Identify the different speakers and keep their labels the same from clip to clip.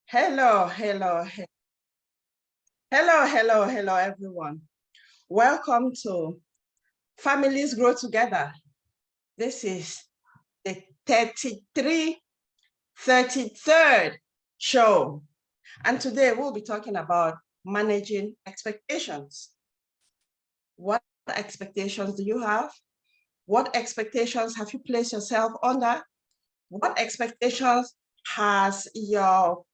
Speaker 1: Hello, hello, hello, everyone. Welcome to Families Grow Together. This is the 33rd show. And today we'll be talking about managing expectations. What expectations do you have? What expectations have you placed yourself under? What expectations has your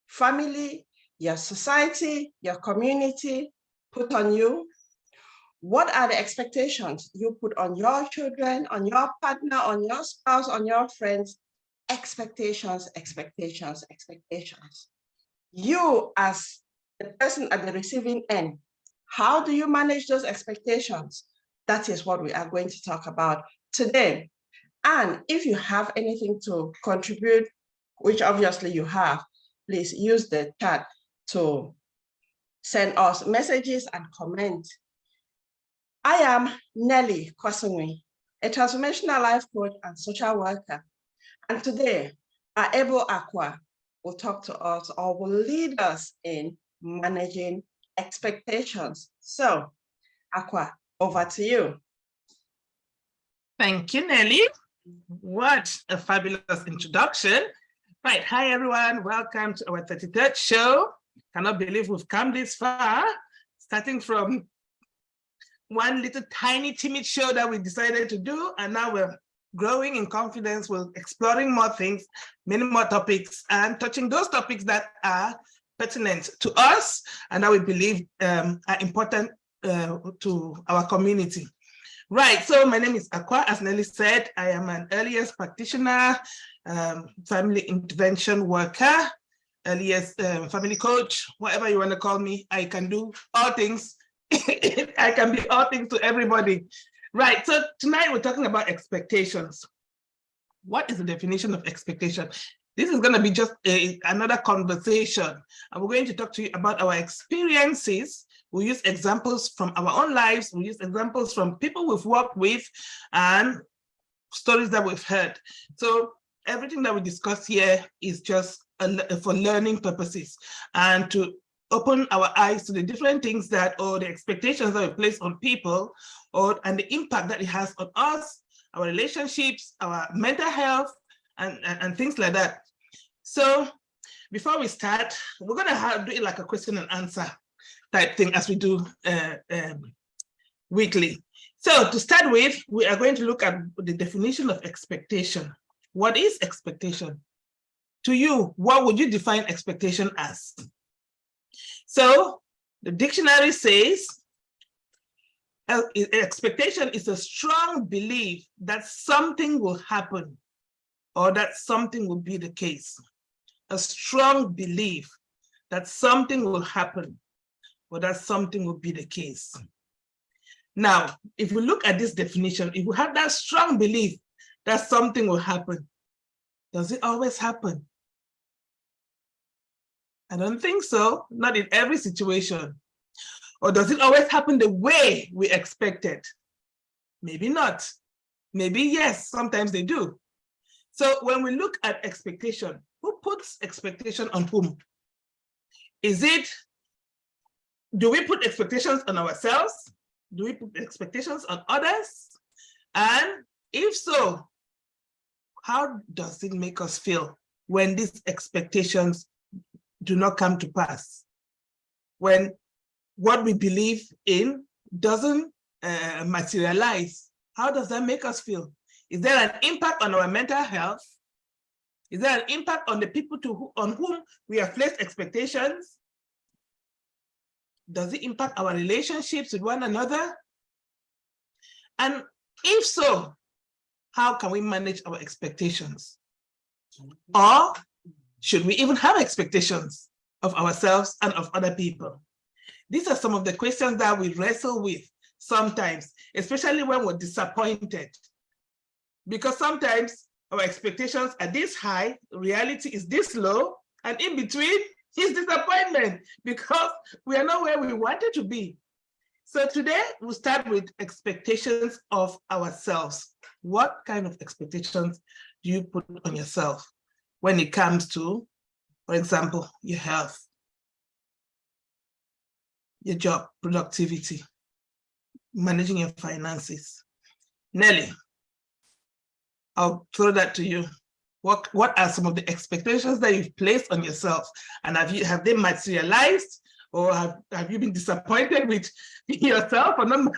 Speaker 1: family, your society, your community put on you? What are the expectations you put on your children, on your partner, on your spouse, on your friends? Expectations. You as the person at the receiving end, how do you manage those expectations? That is what we are going to talk about today. And if you have anything to contribute, which obviously you have, please use the chat to send us messages and comment. I am Nelly Kwasungwi, a transformational life coach and social worker. And today, Ebo Aqua will talk to us or will lead us in managing expectations. So, Aqua, over to you.
Speaker 2: Thank you, Nelly. What a fabulous introduction. Right, hi everyone, welcome to our 33rd show. Cannot believe we've come this far, starting from one little tiny timid show that we decided to do, and now we're growing in confidence, we're exploring more things, many more topics, and touching those topics that are pertinent to us and that we believe are important to our community. Right, so my name is Aqua. As Nelly said, I am an early years practitioner, family intervention worker, early years family coach, whatever you want to call me. I can do all things. I can be all things to everybody. Right, so tonight we're talking about expectations. What is the definition of expectation? This is going to be just another conversation, and we're going to talk to you about our experiences. We use examples from our own lives, we use examples from people we've worked with, and stories that we've heard. So everything that we discuss here is just for learning purposes and to open our eyes to the different things that, or the expectations that we place on people, and the impact that it has on us, our relationships, our mental health, and things like that. So before we start, we're gonna do it like a question and answer type thing as we do weekly. So to start with, we are going to look at the definition of expectation. What is expectation? To you, what would you define expectation as? So the dictionary says, expectation is a strong belief that something will happen or that something will be the case. A strong belief that something will happen or that something will be the case. Now, if we look at this definition, if we have that strong belief that something will happen, does it always happen? I don't think so, not in every situation. Or does it always happen the way we expected? Maybe not. Maybe yes, sometimes they do. So when we look at expectation, who puts expectation on whom? Do we put expectations on ourselves? Do we put expectations on others? And if so, how does it make us feel when these expectations do not come to pass? When what we believe in doesn't materialize, how does that make us feel? Is there an impact on our mental health? Is there an impact on the people on whom we have placed expectations? Does it impact our relationships with one another? And if so, how can we manage our expectations? Or should we even have expectations of ourselves and of other people? These are some of the questions that we wrestle with sometimes, especially when we're disappointed. Because sometimes our expectations are this high, reality is this low, and in between is disappointment because we are not where we wanted to be. So today we'll start with expectations of ourselves. What kind of expectations do you put on yourself when it comes to, for example, your health, your job, productivity, managing your finances? Nelly, I'll throw that to you. What are some of the expectations that you've placed on yourself, and have they materialized, or have you been disappointed with yourself for not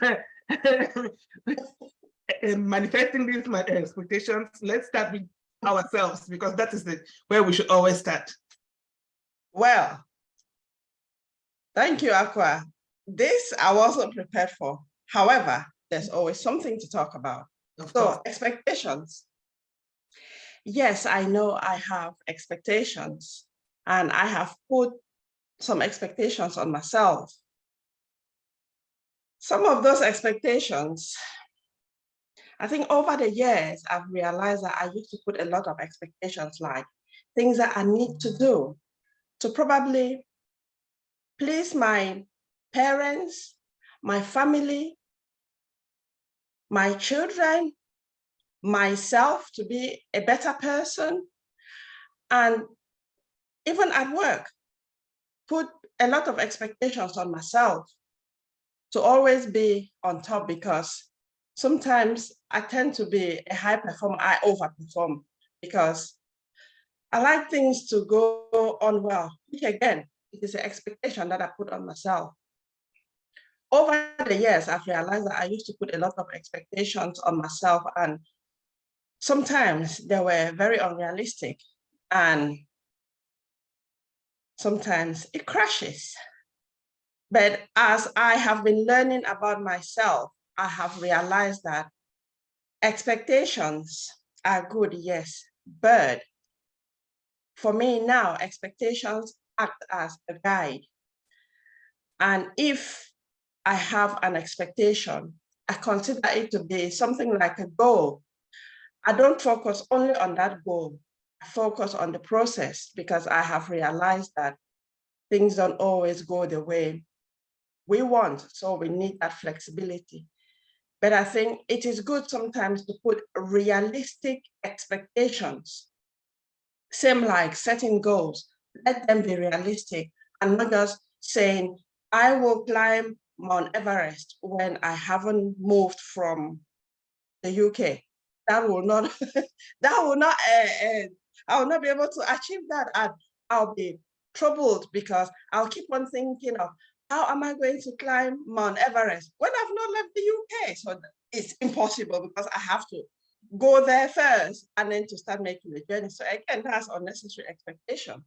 Speaker 2: manifesting these expectations? Let's start with ourselves, because that is where we should always start.
Speaker 1: Well, thank you, Aqua. This I wasn't prepared for. However, there's always something to talk about. So, expectations. Yes, I know I have expectations, and I have put some expectations on myself. Some of those expectations, I think over the years, I've realized that I used to put a lot of expectations, like things that I need to do to probably please my parents, my family, my children, myself, to be a better person. And even at work, put a lot of expectations on myself to always be on top, because sometimes I tend to be a high performer. I overperform because I like things to go on well, which again, it is an expectation that I put on myself. Over the years, I've realized that I used to put a lot of expectations on myself, and sometimes they were very unrealistic, and sometimes it crashes. But as I have been learning about myself, I have realized that expectations are good, yes, but for me now, expectations act as a guide. And if I have an expectation, I consider it to be something like a goal. I don't focus only on that goal. I focus on the process, because I have realized that things don't always go the way we want. So we need that flexibility. But I think it is good sometimes to put realistic expectations. Same like setting goals, let them be realistic, and not just saying, I will climb Mount Everest when I haven't moved from the UK. That will not, I will not be able to achieve that. And I'll be troubled, because I'll keep on thinking of, how am I going to climb Mount Everest when I've not left the UK? So it's impossible, because I have to go there first and then to start making the journey. So again, that's unnecessary expectation.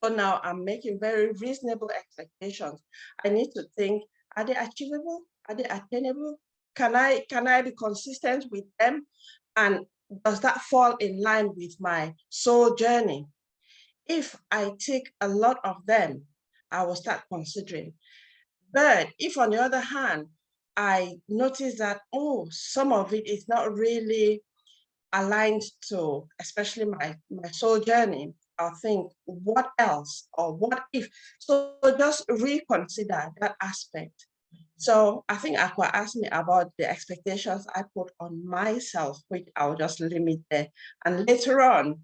Speaker 1: So now I'm making very reasonable expectations. I need to think, are they achievable? Are they attainable? Can I be consistent with them? And does that fall in line with my soul journey? If I take a lot of them, I will start considering. But if on the other hand, I notice that, oh, some of it is not really aligned to, especially my soul journey, I'll think, what else, or what if? So just reconsider that aspect. So I think Aqua asked me about the expectations I put on myself, which I'll just limit there. And later on,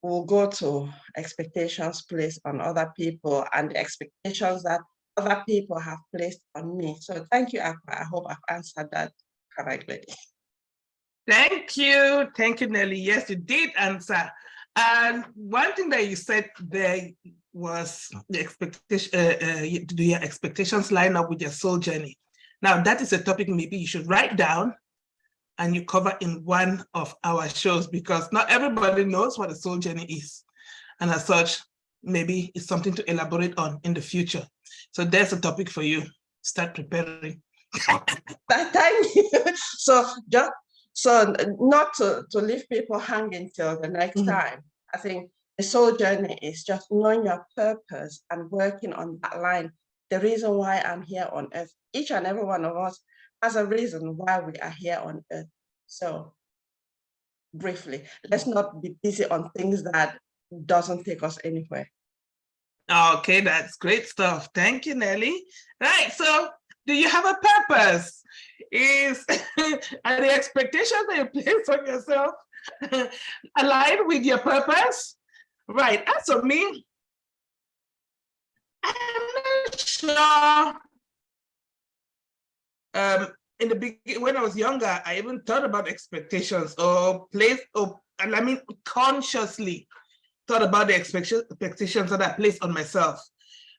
Speaker 1: we'll go to expectations placed on other people and the expectations that other people have placed on me. So thank you, Aqua. I hope I've answered that correctly.
Speaker 2: Thank you, Nelly. Yes, you did answer. And one thing that you said there was the expectation. Do your expectations line up with your soul journey? Now, that is a topic maybe you should write down and you cover in one of our shows, because not everybody knows what a soul journey is. And as such, maybe it's something to elaborate on in the future. So there's a topic for you. Start preparing.
Speaker 1: Thank you. So not to leave people hanging till the next time. I think the soul journey is just knowing your purpose and working on that line. The reason why I'm here on earth. Each and every one of us has a reason why we are here on earth. So briefly, let's not be busy on things that doesn't take us anywhere.
Speaker 2: Okay, that's great stuff. Thank you, Nelly. Right, so Do you have a purpose? Are the expectations that you place on yourself aligned with your purpose? Right. As for me, I'm not sure. In the beginning, when I was younger, I even thought about expectations consciously thought about the expectations that I placed on myself.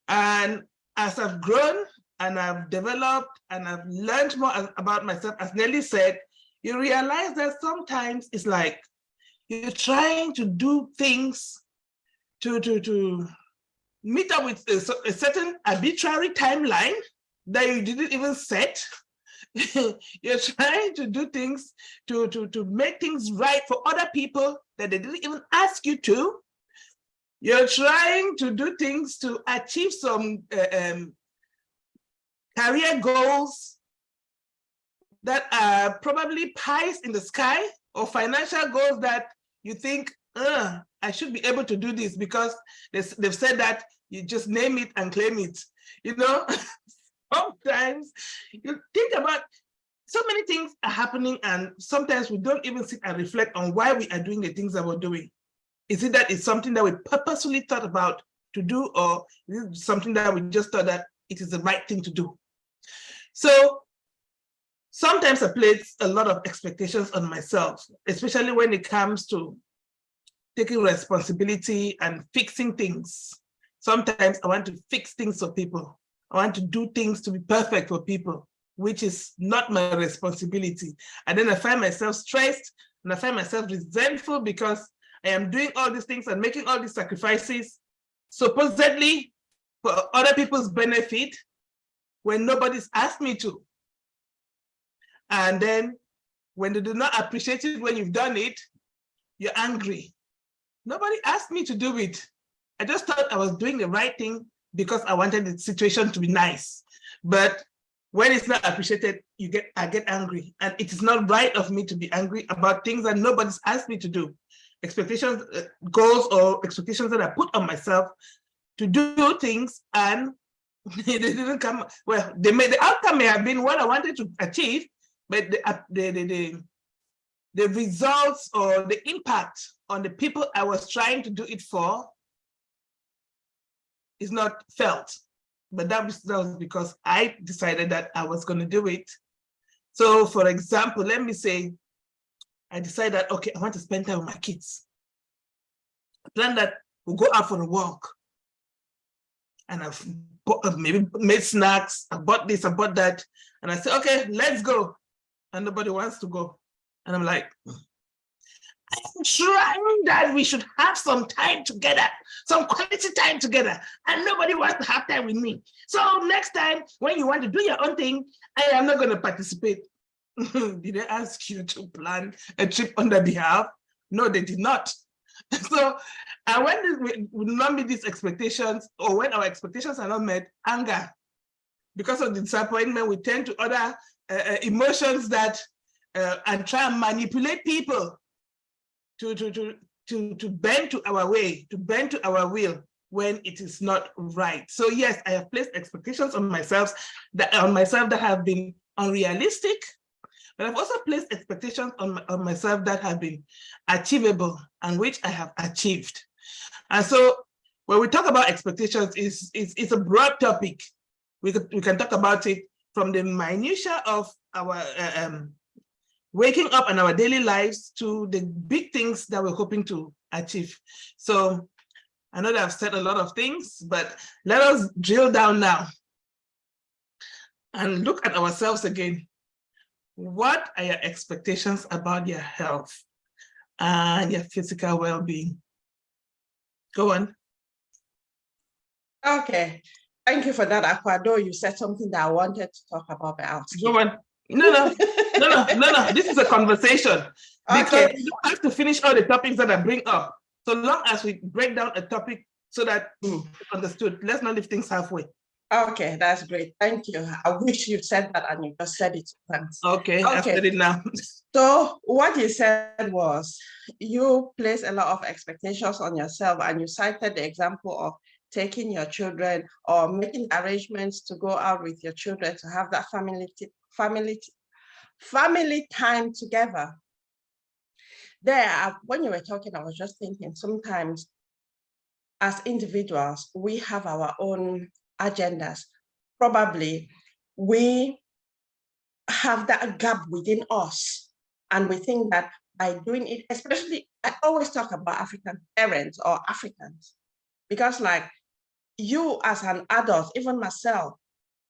Speaker 2: And as I've grown and I've developed and I've learned more about myself, as Nelly said, you realize that sometimes it's like you're trying to do things to meet up with a certain arbitrary timeline that you didn't even set. You're trying to do things to make things right for other people that they didn't even ask you to. You're trying to do things to achieve some career goals that are probably pies in the sky, or financial goals that you think, I should be able to do this because they've said that you just name it and claim it. You know, sometimes you think about so many things are happening, and sometimes we don't even sit and reflect on why we are doing the things that we're doing. Is it that it's something that we purposefully thought about to do, or is it something that we just thought that it is the right thing to do? So sometimes I place a lot of expectations on myself, especially when it comes to taking responsibility and fixing things. Sometimes I want to fix things for people. I want to do things to be perfect for people, which is not my responsibility. And then I find myself stressed and I find myself resentful because I am doing all these things and making all these sacrifices, supposedly for other people's benefit, when nobody's asked me to. And then when they do not appreciate it when you've done it, you're angry. Nobody asked me to do it. I just thought I was doing the right thing because I wanted the situation to be nice. But when it's not appreciated, I get angry. And it is not right of me to be angry about things that nobody's asked me to do. Expectations, goals, or expectations that I put on myself to do things, and they didn't come. Well, the outcome may have been what I wanted to achieve, but the results or the impact on the people I was trying to do it for is not felt. But that was because I decided that I was going to do it. So, for example, let me say, I decided, okay, I want to spend time with my kids. I planned that we'll go out for a walk. And I've maybe made snacks, I bought this, I bought that. And I said, okay, let's go. And nobody wants to go. And I'm like, I'm trying that we should have some time together, some quality time together, and nobody wants to have time with me. So next time, when you want to do your own thing, I am not going to participate. Did they ask you to plan a trip on their behalf? No, they did not. So, and when we not meet these expectations, or when our expectations are not met, anger. Because of the disappointment, we tend to other emotions that and try and manipulate people to bend to our way, to bend to our will when it is not right. So yes, I have placed expectations on myself that have been unrealistic, but I've also placed expectations on myself that have been achievable and which I have achieved. And so when we talk about expectations, it's a broad topic. We can talk about it from the minutiae of our waking up in our daily lives to the big things that we're hoping to achieve. So I know that I've said a lot of things, but let us drill down now and look at ourselves again. What are your expectations about your health and your physical well-being? Go on.
Speaker 1: Okay. Thank you for that, Akua. Though you said something that I wanted to talk about, but I'll skip.
Speaker 2: Go on. No. This is a conversation. Because
Speaker 1: Okay.
Speaker 2: you don't have to finish all the topics that I bring up. So long as we break down a topic so that it's understood. Let's not leave things halfway.
Speaker 1: Okay, that's great. Thank you. I wish you said that and you just said it once.
Speaker 2: Okay, I've said it now.
Speaker 1: So what you said was you place a lot of expectations on yourself, and you cited the example of taking your children or making arrangements to go out with your children to have that family time together. When you were talking, I was just thinking sometimes as individuals, we have our own agendas. Probably we have that gap within us. And we think that by doing it, especially, I always talk about African parents or Africans, because like you as an adult, even myself,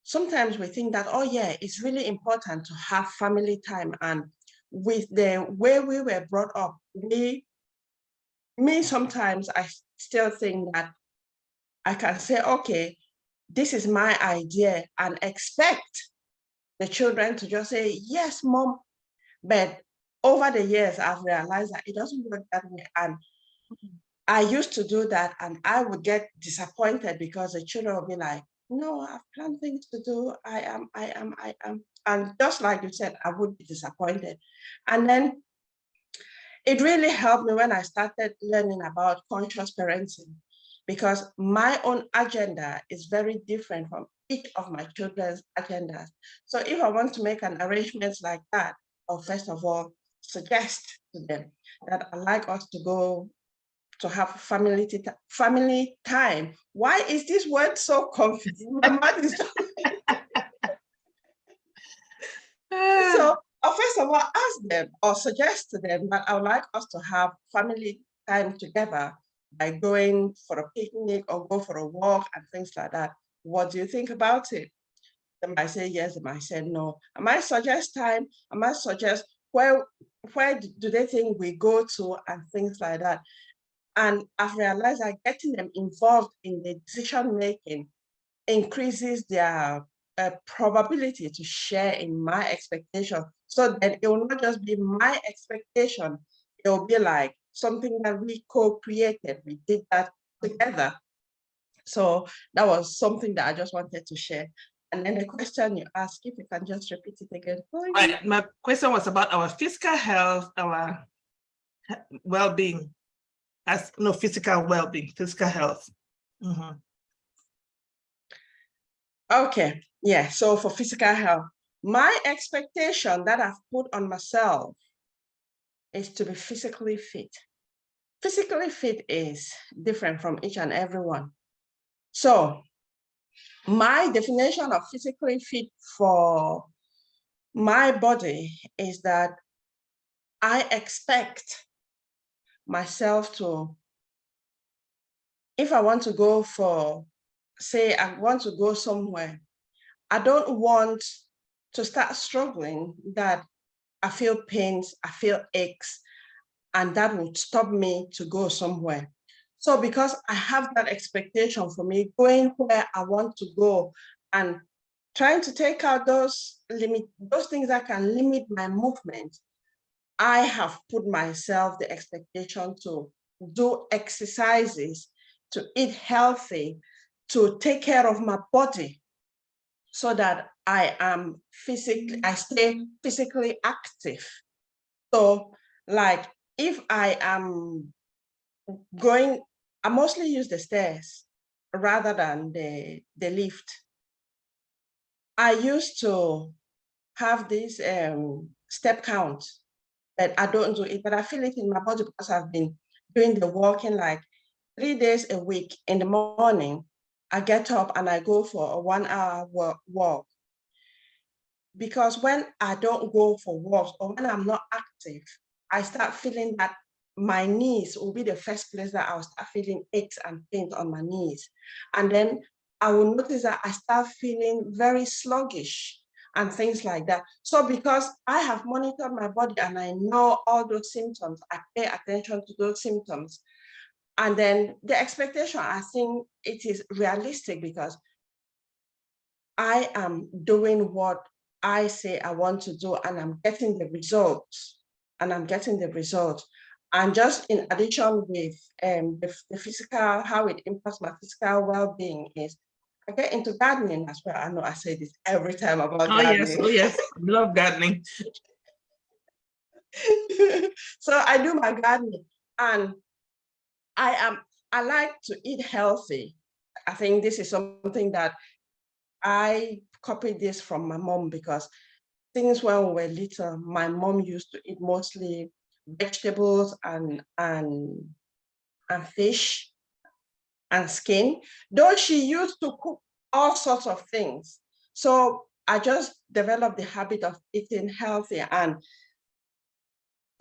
Speaker 1: sometimes we think that, oh yeah, it's really important to have family time. And with the way we were brought up, sometimes I still think that I can say, okay, this is my idea and expect the children to just say, yes, mom. But over the years, I've realized that it doesn't work that way. And I used to do that and I would get disappointed because the children would be like, no, I've planned things to do. I am. And just like you said, I would be disappointed. And then it really helped me when I started learning about conscious parenting, because my own agenda is very different from each of my children's agendas. So if I want to make an arrangement like that, I'll first of all suggest to them that I'd like us to go to have family time. Why is this word so confusing? My mind is so I'll first of all ask them or suggest to them that I would like us to have family time together by going for a picnic or go for a walk and things like that. What do you think about it? They might say yes, they might say no. I might suggest time, I might suggest where do they think we go to and things like that. And I've realized that getting them involved in the decision making increases their probability to share in my expectation. So that it will not just be my expectation, it will be like something that we co-created. We did that together. So that was something that I just wanted to share. And then the question you asked, if you can just repeat it again.
Speaker 2: Right. My question was about our physical health, our well-being. Physical well-being, physical health. Mm-hmm.
Speaker 1: Okay, yeah, so for physical health, my expectation that I've put on myself is to be physically fit. Physically fit is different from each and every one. So my definition of physically fit for my body is that I expect myself to, if I want to go for, say, I want to go somewhere, I don't want to start struggling that I feel pains, I feel aches, and that would stop me to go somewhere. So because I have that expectation for me going where I want to go and trying to take out those things that can limit my movement, I have put myself the expectation to do exercises, to eat healthy, to take care of my body so that I stay physically active. So like if I am going, I mostly use the stairs rather than the lift. I used to have this step count, but I don't do it, but I feel it in my body because I've been doing the walking like 3 days a week. In the morning, I get up and I go for a 1 hour walk. Because when I don't go for walks or when I'm not active, I start feeling that my knees will be the first place that I'll start feeling aches and pains on my knees. And then I will notice that I start feeling very sluggish and things like that. So because I have monitored my body and I know all those symptoms, I pay attention to those symptoms. And then the expectation, I think it is realistic because I am doing what I say I want to do and I'm getting the results. And just in addition with the physical, how it impacts my physical well-being is I get into gardening as well. I know I say this every time about gardening.
Speaker 2: Oh yes, love gardening.
Speaker 1: So I do my gardening and I like to eat healthy. I think this is something that I copied this from my mom, because things when we were little, my mom used to eat mostly vegetables and fish and skin, though she used to cook all sorts of things. So I just developed the habit of eating healthy. And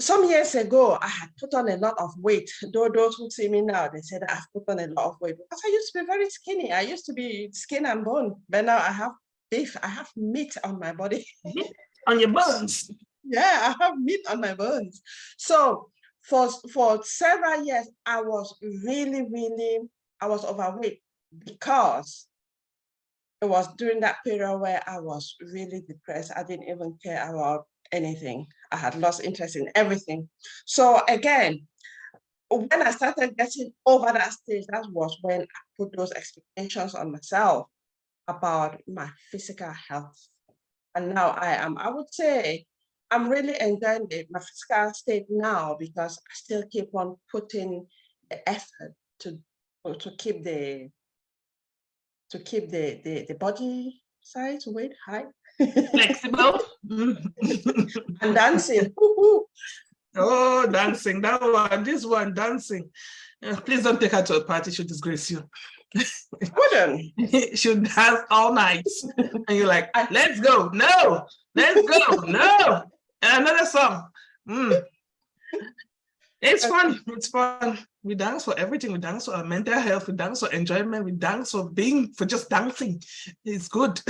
Speaker 1: some years ago, I had put on a lot of weight. Though those who see me now, they said I've put on a lot of weight because I used to be very skinny. I used to be skin and bone, but now I have beef, I have meat on my body.
Speaker 2: On your bones.
Speaker 1: Yeah, I have meat on my bones. So for several years, I was I was overweight, because it was during that period where I was really depressed. I didn't even care about anything. I had lost interest in everything. So again, when I started getting over that stage, that was when I put those expectations on myself about my physical health. And now I would say, I'm really enjoying my physical state now, because I still keep on putting the effort to keep the body size, weight, height.
Speaker 2: Flexible.
Speaker 1: And dancing.
Speaker 2: Oh, dancing. That one, this one, dancing. Please don't take her to a party, she'll disgrace you.
Speaker 1: Wouldn't.
Speaker 2: She'll dance all night. And you're like, let's go. No, let's go. No. And another song. It's fun. It's fun. We dance for everything. We dance for our mental health. We dance for enjoyment. We dance for just dancing. It's good.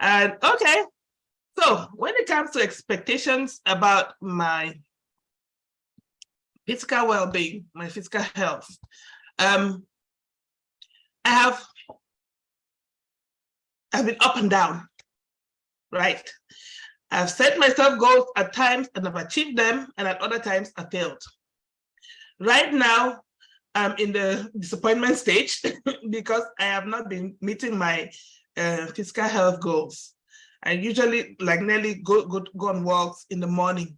Speaker 2: And okay. So when it comes to expectations about my physical well-being, my physical health, I've been up and down, right? I've set myself goals at times and I've achieved them, and at other times I failed. Right now, I'm in the disappointment stage because I have not been meeting my physical health goals. I usually nearly go on walks in the morning,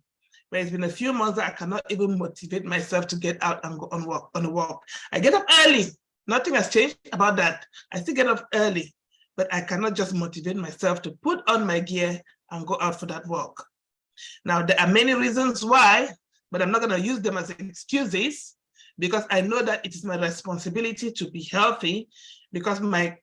Speaker 2: but it's been a few months that I cannot even motivate myself to get out and go on a walk. I get up early. Nothing has changed about that. I still get up early, but I cannot just motivate myself to put on my gear and go out for that walk. Now, there are many reasons why, but I'm not going to use them as excuses, because I know that it is my responsibility to be healthy, because my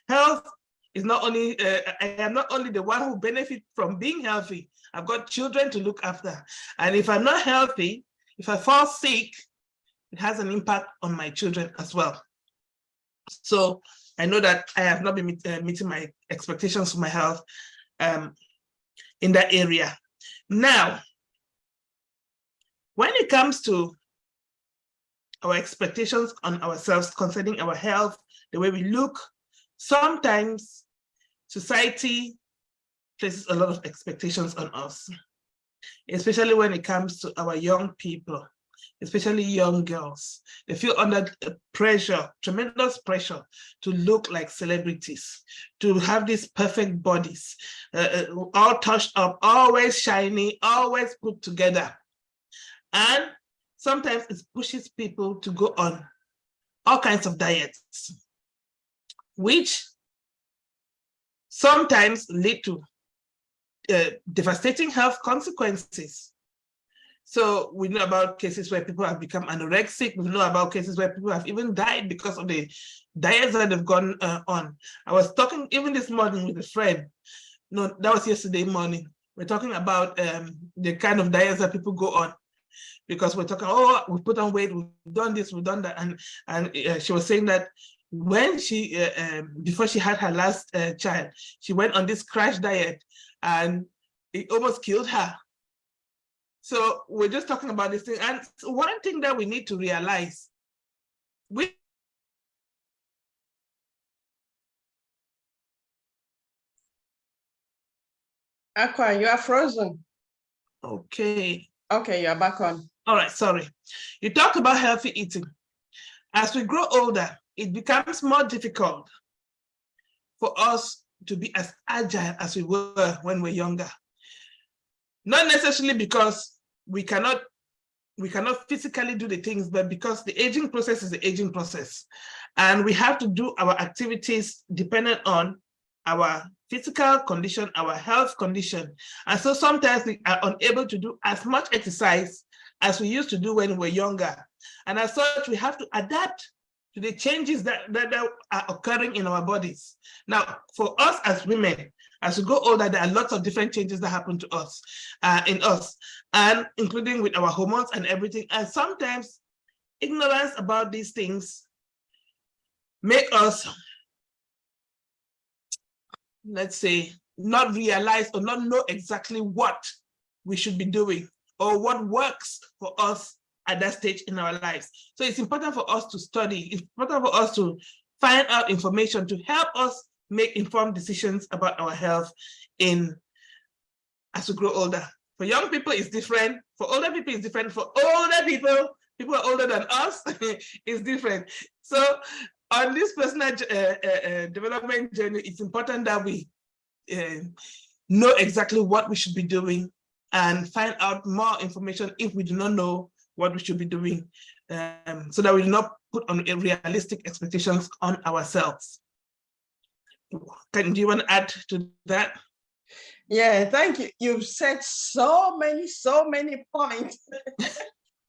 Speaker 2: health is not only, I am not only the one who benefits from being healthy, I've got children to look after. And if I'm not healthy, if I fall sick, it has an impact on my children as well. So I know that I have not been meeting my expectations for my health in that area. Now, when it comes to our expectations on ourselves concerning our health, the way we look, sometimes society places a lot of expectations on us, especially when it comes to our young people, especially young girls. They feel under pressure, tremendous pressure, to look like celebrities, to have these perfect bodies, all touched up, always shiny, always put together. And sometimes it pushes people to go on all kinds of diets, which sometimes lead to devastating health consequences. So we know about cases where people have become anorexic. We know about cases where people have even died because of the diets that they've gone on. I was talking even this morning with a friend. No, that was yesterday morning. We're talking about the kind of diets that people go on, because we're talking, oh, we put on weight, we've done this, we've done that. And she was saying that when she, before she had her last child, she went on this crash diet and it almost killed her. So we're just talking about this thing. And one thing that we need to realize,
Speaker 1: Aqua, you are frozen.
Speaker 2: Okay.
Speaker 1: Okay, you're back on.
Speaker 2: All right, sorry. You talked about healthy eating. As we grow older, it becomes more difficult for us to be as agile as we were when we were younger. Not necessarily because we cannot we cannot physically do the things, but because the aging process is the aging process. And we have to do our activities dependent on our physical condition, our health condition. And so sometimes we are unable to do as much exercise as we used to do when we were younger. And as such, we have to adapt to the changes that are occurring in our bodies. Now, for us as women, as we grow older, there are lots of different changes that happen to us, in us, and including with our hormones and everything. And sometimes ignorance about these things make us, let's say, not realize or not know exactly what we should be doing or what works for us at that stage in our lives. So it's important for us to study. It's important for us to find out information to help us make informed decisions about our health as we grow older. For young people, it's different. For older people, it's different. For older people who are older than us, it's different. So on this personal development journey, it's important that we know exactly what we should be doing and find out more information if we do not know what we should be doing, so that we do not put on realistic expectations on ourselves. Do you want to add to that?
Speaker 1: Yeah, thank you. You've said so many points,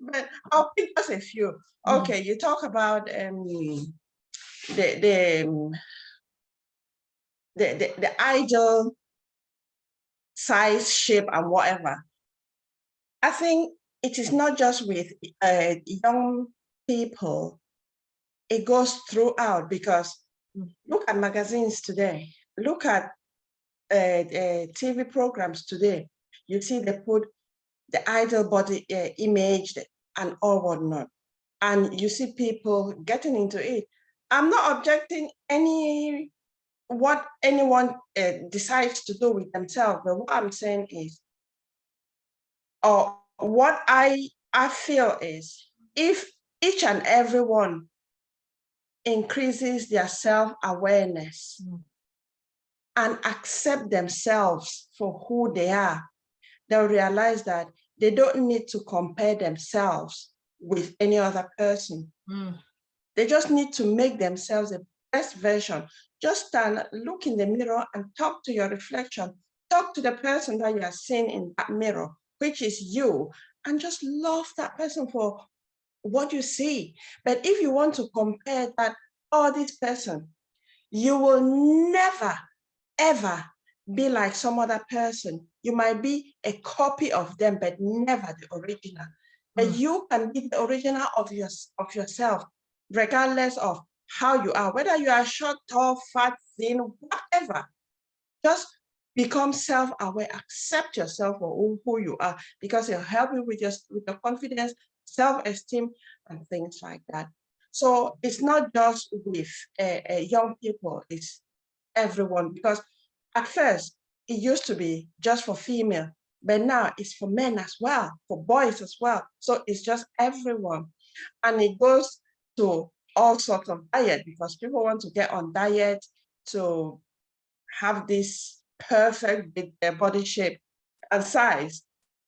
Speaker 1: but I'll pick just a few. Okay, you talk about the ideal size, shape, and whatever. I think it is not just with young people. It goes throughout, because look at magazines today. Look at TV programs today. You see they put the ideal body image and all whatnot. And you see people getting into it. I'm not objecting what anyone decides to do with themselves, but what I'm saying is, or what I feel is, if each and everyone increases their self-awareness and accept themselves for who they are, they'll realize that they don't need to compare themselves with any other person. They just need to make themselves the best version. Just stand, look in the mirror and talk to your reflection. Talk to the person that you are seeing in that mirror, which is you, and just love that person for what you see. But if you want to compare that, this person, you will never, ever be like some other person. You might be a copy of them, but never the original. But you can be the original of yourself, regardless of how you are, whether you are short, tall, fat, thin, whatever. Just become self-aware, accept yourself for who you are, because it'll help you with your confidence, self-esteem, and things like that. So it's not just with young people, it's everyone, because at first it used to be just for female, but now it's for men as well, for boys as well. So it's just everyone. And it goes to all sorts of diet, because people want to get on diet to have this perfect body shape and size.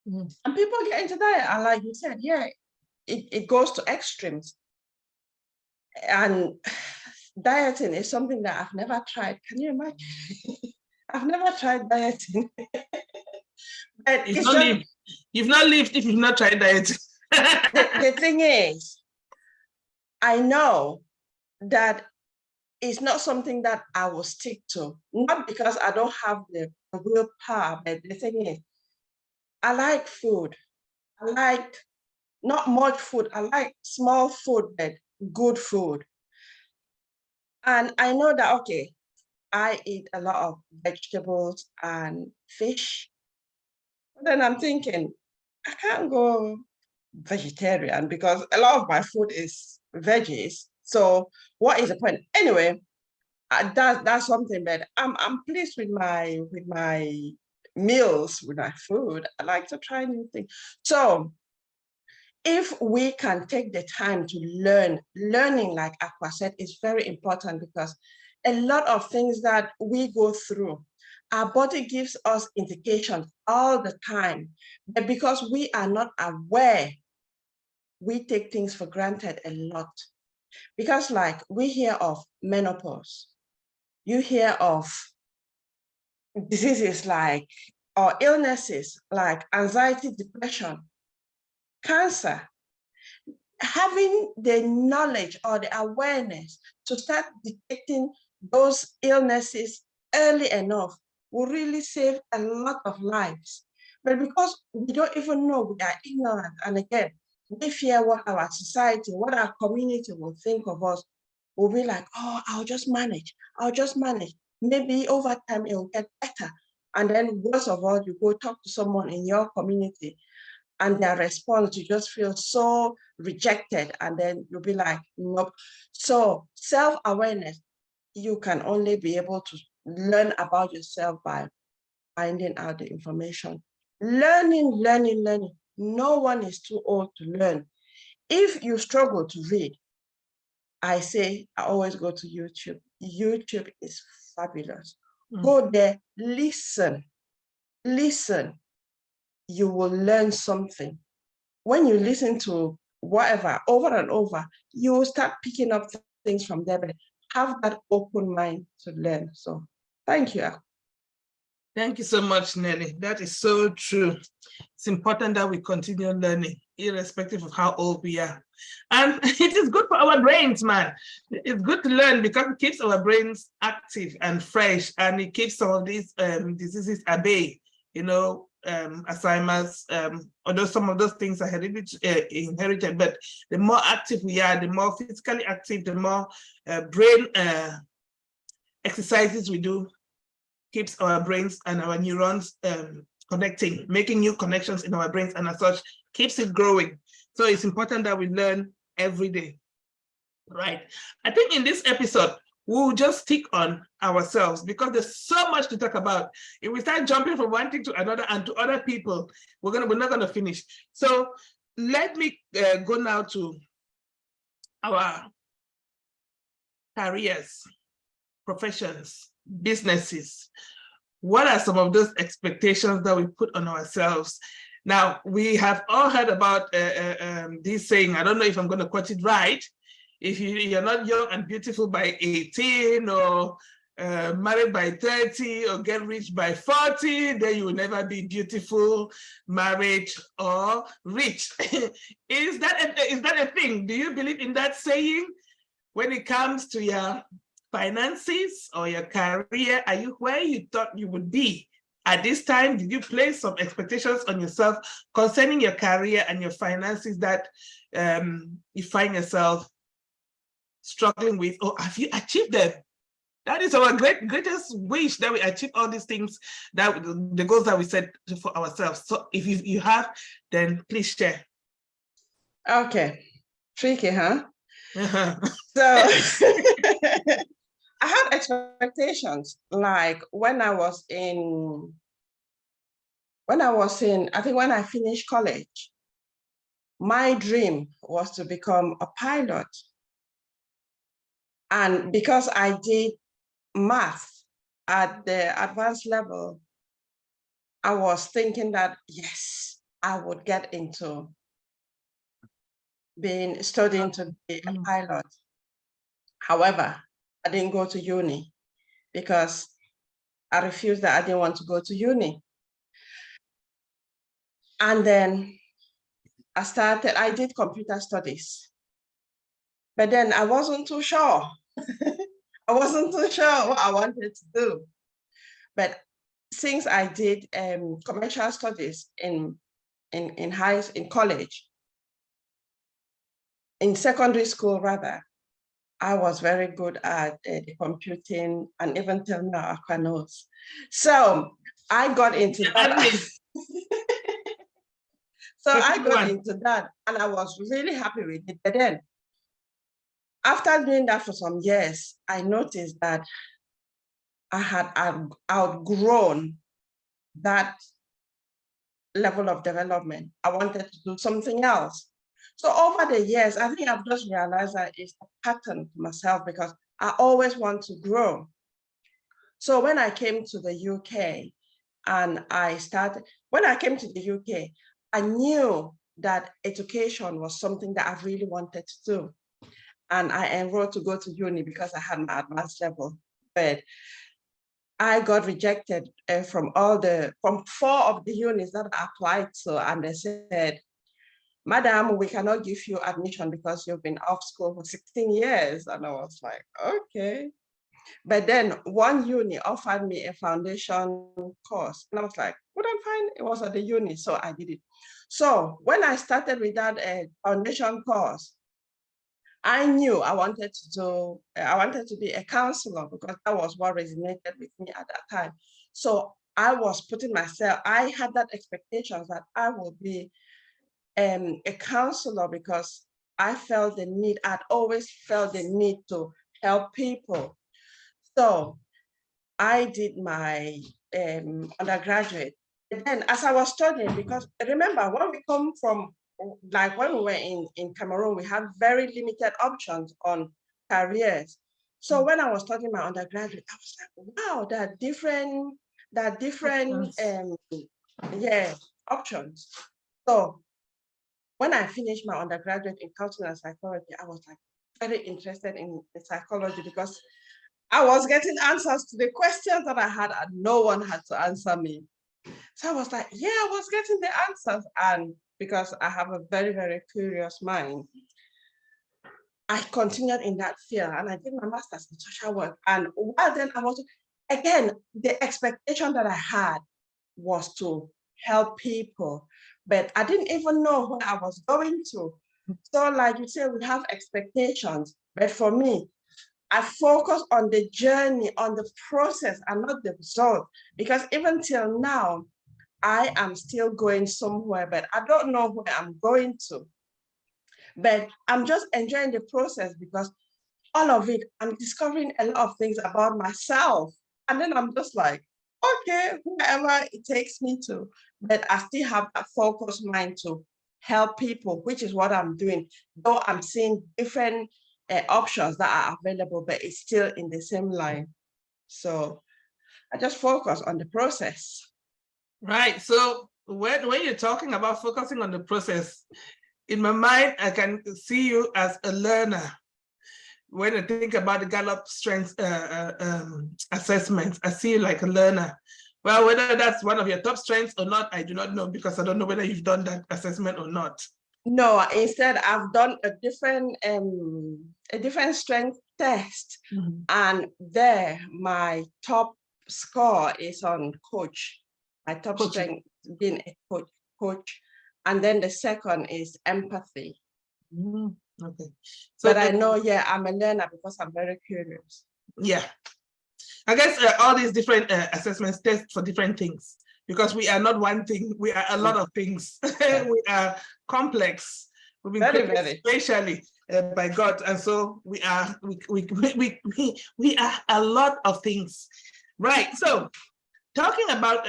Speaker 1: And people get into diet, and like you said, yeah, it goes to extremes. And dieting is something that I've never tried. Can you imagine? I've never tried dieting. But
Speaker 2: you've not lived if you've not tried dieting.
Speaker 1: The thing is, I know that it's not something that I will stick to, not because I don't have the willpower, but the thing is, I like food. I like not much food. I like small food, but good food. And I know that, okay, I eat a lot of vegetables and fish. But then I'm thinking, I can't go vegetarian because a lot of my food is veggies. So what is the point? Anyway, that's something that I'm pleased with my meals, with my food. I like to try new things. So if we can take the time to learning, like Aqua said, is very important, because a lot of things that we go through, our body gives us indications all the time, but because we are not aware we take things for granted a lot. Because like we hear of menopause, you hear of diseases like, or illnesses like anxiety, depression, cancer. Having the knowledge or the awareness to start detecting those illnesses early enough will really save a lot of lives. But because we don't even know, we are ignorant, and again, we fear what our society, what our community will think of us, we'll be like, oh, I'll just manage. Maybe over time it will get better. And then worst of all, you go talk to someone in your community and their response, you just feel so rejected. And then you'll be like, nope. So self-awareness, you can only be able to learn about yourself by finding out the information. Learning. No one is too old to learn. If you struggle to read, I always go to YouTube. YouTube is fabulous. Go there, listen. You will learn something. When you listen to whatever over and over, you will start picking up things from there, but have that open mind to learn. So thank you.
Speaker 2: Thank you so much, Nelly. That is so true. It's important that we continue learning, irrespective of how old we are. And it is good for our brains, man. It's good to learn because it keeps our brains active and fresh, and it keeps some of these diseases at bay, you know, Alzheimer's, although some of those things are inherited, but the more active we are, the more physically active, the more brain exercises we do, keeps our brains and our neurons connecting, making new connections in our brains, and as such, keeps it growing. So it's important that we learn every day, right? I think in this episode, we'll just stick on ourselves because there's so much to talk about. If we start jumping from one thing to another and to other people, we're not gonna finish. So let me go now to our careers, professions, businesses. What are some of those expectations that we put on ourselves? Now, we have all heard about this saying, I don't know if I'm going to quote it right. If you're not young and beautiful by 18, or married by 30, or get rich by 40, then you will never be beautiful, married, or rich. Is that a thing? Do you believe in that saying? When it comes to your finances or your career, are you where you thought you would be at this time? Did you place some expectations on yourself concerning your career and your finances that you find yourself struggling with, or have you achieved them? That is our greatest wish, that we achieve all these things, that the goals that we set for ourselves. So if you have, then please share.
Speaker 1: Okay, tricky, huh? So I had expectations, like when I finished college, my dream was to become a pilot. And because I did math at the advanced level, I was thinking that, yes, I would get into studying to be a pilot. However, I didn't go to uni because I refused that. I didn't want to go to uni. And then I did computer studies, but then I wasn't too sure. I wasn't too sure what I wanted to do. But since I did commercial studies in college, in secondary school rather, I was very good at the computing, and even till now, Aquanos. So I got into that. So I got into that, and I was really happy with it. But then, after doing that for some years, I noticed that I had outgrown that level of development. I wanted to do something else. So over the years, I think I've just realized that it's a pattern to myself, because I always want to grow. So when I came to the UK, when I came to the UK, I knew that education was something that I really wanted to do. And I enrolled to go to uni because I had my advanced level. But I got rejected from 4 of the unis that I applied to, and they said, Madam, we cannot give you admission because you've been off school for 16 years. And I was like, okay. But then one uni offered me a foundation course. And I was like, what I'm fine. It was at the uni, so I did it. So when I started with that foundation course, I knew I wanted to be a counselor because that was what resonated with me at that time. So I was putting myself, I had that expectation that I would be a counselor because I felt the need, I'd always felt the need to help people. So I did my undergraduate. And then as I was studying, because remember, when we come from, like when we were in Cameroon, we had very limited options on careers. So when I was studying my undergraduate, I was like, wow, there are different options. So when I finished my undergraduate in counseling and psychology, I was like very interested in psychology because I was getting answers to the questions that I had and no one had to answer me. So I was like, yeah, I was getting the answers. And because I have a very, very curious mind, I continued in that field and I did my master's in social work. And while then I was, again, the expectation that I had was to help people, but I didn't even know where I was going to. So like you say, we have expectations, but for me, I focus on the journey, on the process and not the result, because even till now, I am still going somewhere, but I don't know where I'm going to. But I'm just enjoying the process because all of it, I'm discovering a lot of things about myself. And then I'm just like, okay, wherever it takes me to, but I still have that focused mind to help people, which is what I'm doing. Though I'm seeing different options that are available, but it's still in the same line. So I just focus on the process.
Speaker 2: Right. So when you're talking about focusing on the process, in my mind, I can see you as a learner. When I think about the Gallup Strengths assessment, I see you like a learner. Well, whether that's one of your top strengths or not, I do not know because I don't know whether you've done that assessment or not.
Speaker 1: No, instead I've done a different strength test, and there my top score is on coach. My top strength being a coach, and then the second is empathy.
Speaker 2: Okay.
Speaker 1: So but I know, yeah, I'm a learner because I'm very curious.
Speaker 2: Yeah. I guess all these different assessments test for different things because we are not one thing. We are a lot of things. We are complex. We've been created spatially by God, and so we are a lot of things, right? So, talking about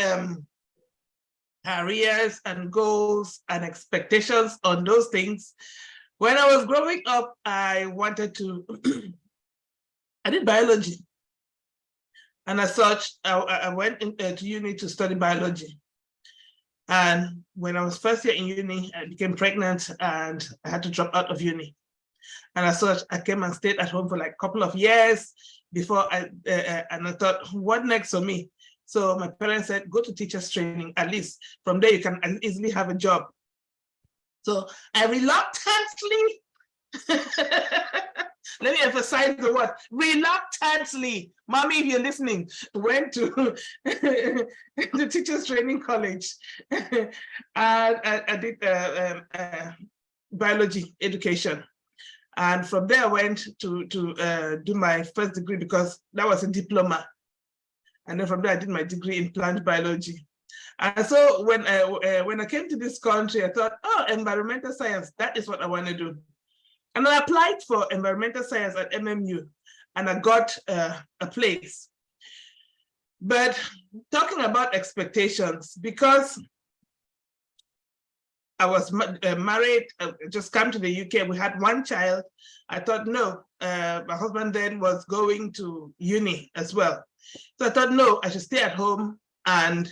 Speaker 2: careers and goals and expectations on those things. When I was growing up, I wanted to. I did biology. And as such, I went to uni to study biology. And when I was first year in uni, I became pregnant and I had to drop out of uni. And as such, I came and stayed at home for like a couple of years before and I thought, what next for me? So my parents said, go to teachers training. At least from there, you can easily have a job. So I reluctantly, let me emphasize the word, reluctantly, mommy, if you're listening, went to the teachers training college. And I did biology education. And from there, I went to do my first degree because that was a diploma. And then from there, I did my degree in plant biology. And so when I came to this country, I thought, oh, environmental science, that is what I want to do. And I applied for environmental science at MMU, and I got a place. But talking about expectations, because I was married, just come to the UK, we had one child. I thought, no, my husband then was going to uni as well. So I thought, no, I should stay at home and,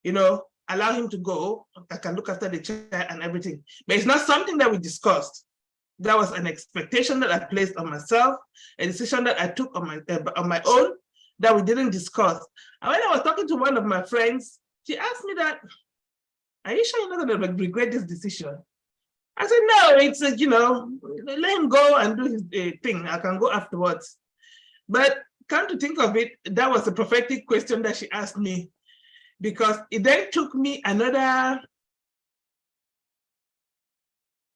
Speaker 2: you know, allow him to go. I can look after the child and everything. But it's not something that we discussed. That was an expectation that I placed on myself, a decision that I took on my own that we didn't discuss. And when I was talking to one of my friends, she asked me that, are you sure you're not going to regret this decision? I said, no, it's, let him go and do his thing. I can go afterwards. But come to think of it, that was a prophetic question that she asked me, because it then took me another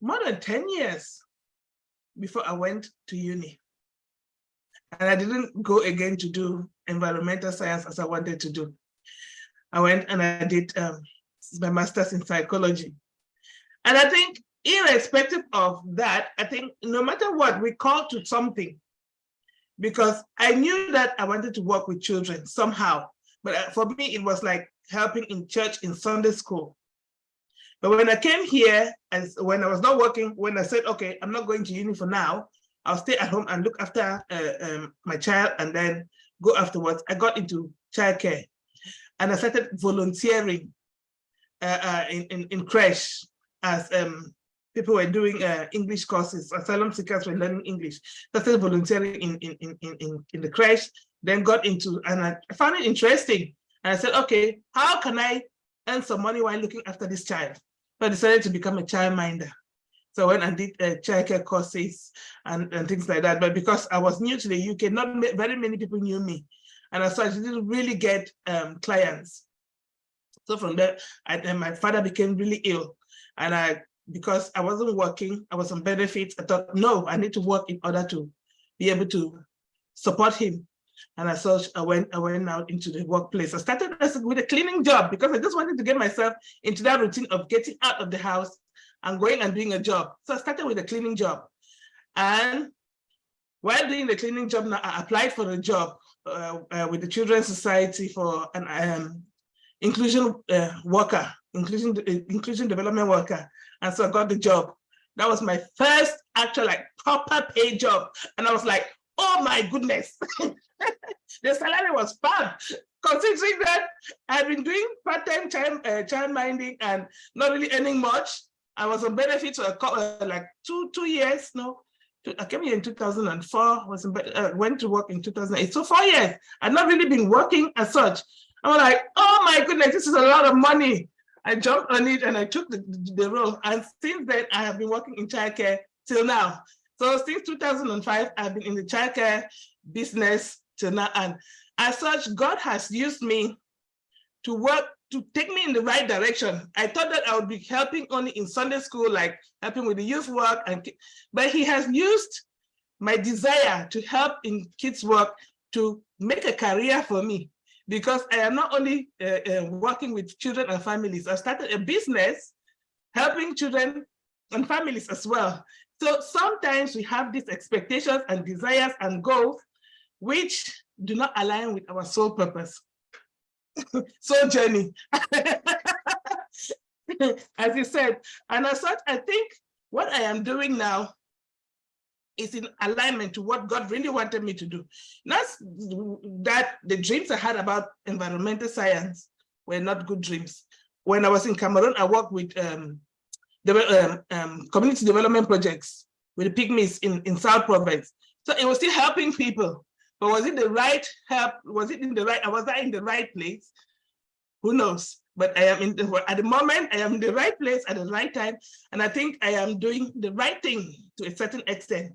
Speaker 2: more than 10 years before I went to uni. And I didn't go again to do environmental science as I wanted to do. I went and I did my master's in psychology. And I think irrespective of that, I think no matter what, we call to something, because I knew that I wanted to work with children somehow. But for me, it was like helping in church, in Sunday school. But when I came here, and when I was not working, when I said, okay, I'm not going to uni for now, I'll stay at home and look after my child and then go afterwards, I got into childcare. And I started volunteering in creche as people were doing English courses, asylum seekers were learning English. So I started volunteering in the creche, then got into, and I found it interesting. And I said, okay, how can I earn some money while looking after this child? So I decided to become a childminder. So I went and did childcare courses and things like that. But because I was new to the UK, not very many people knew me. And so I didn't really get clients. So from there, my father became really ill. And because I wasn't working, I was on benefits, I thought, no, I need to work in order to be able to support him. And as such, I went out into the workplace. I started with a cleaning job because I just wanted to get myself into that routine of getting out of the house and going and doing a job. So I started with a cleaning job. And while doing the cleaning job, now I applied for a job with the Children's Society for an inclusion worker, inclusion development worker. And so I got the job. That was my first actual proper paid job. And I was like, oh my goodness. The salary was fab. Considering that I've been doing part-time child minding and not really earning much. I was on benefits for like two years. No, I came here in 2004. Went to work in 2008. So 4 years. I've not really been working as such. I was like, oh my goodness, this is a lot of money. I jumped on it and I took the role. And since then, I have been working in childcare till now. So since 2005, I've been in the childcare business till now. And as such, God has used me to work, to take me in the right direction. I thought that I would be helping only in Sunday school, like helping with the youth work, but he has used my desire to help in kids' work to make a career for me, because I am not only working with children and families, I started a business helping children and families as well. So sometimes we have these expectations and desires and goals which do not align with our soul purpose. Soul journey, as you said. And as such, I think what I am doing now is in alignment to what God really wanted me to do. Not that the dreams I had about environmental science were not good dreams. When I was in Cameroon, I worked with community development projects with the Pygmies in South Province. So it was still helping people. But was it the right help? Was I in the right place? Who knows? But I am at the moment, I am in the right place at the right time. And I think I am doing the right thing to a certain extent.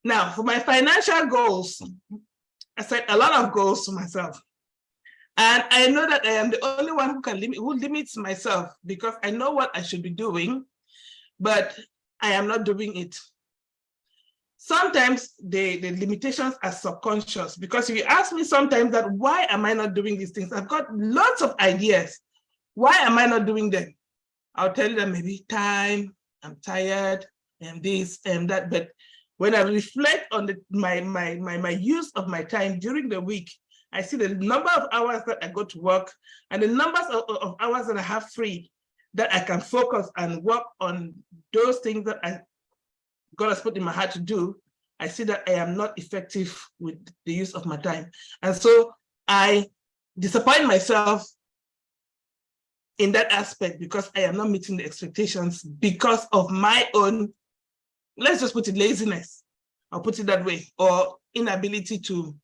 Speaker 2: Now, for my financial goals, I set a lot of goals to myself. And I know that I am the only one who limits myself, because I know what I should be doing, but I am not doing it. Sometimes the limitations are subconscious, because if you ask me sometimes that why am I not doing these things? I've got lots of ideas. Why am I not doing them? I'll tell you that maybe time, I'm tired, and this and that. But when I reflect on my use of my time during the week, I see the number of hours that I go to work and the numbers of hours that I have free, that I can focus and work on those things that God has put in my heart to do. I see that I am not effective with the use of my time. And so I disappoint myself in that aspect because I am not meeting the expectations because of my own, let's just put it, laziness, I'll put it that way, or inability to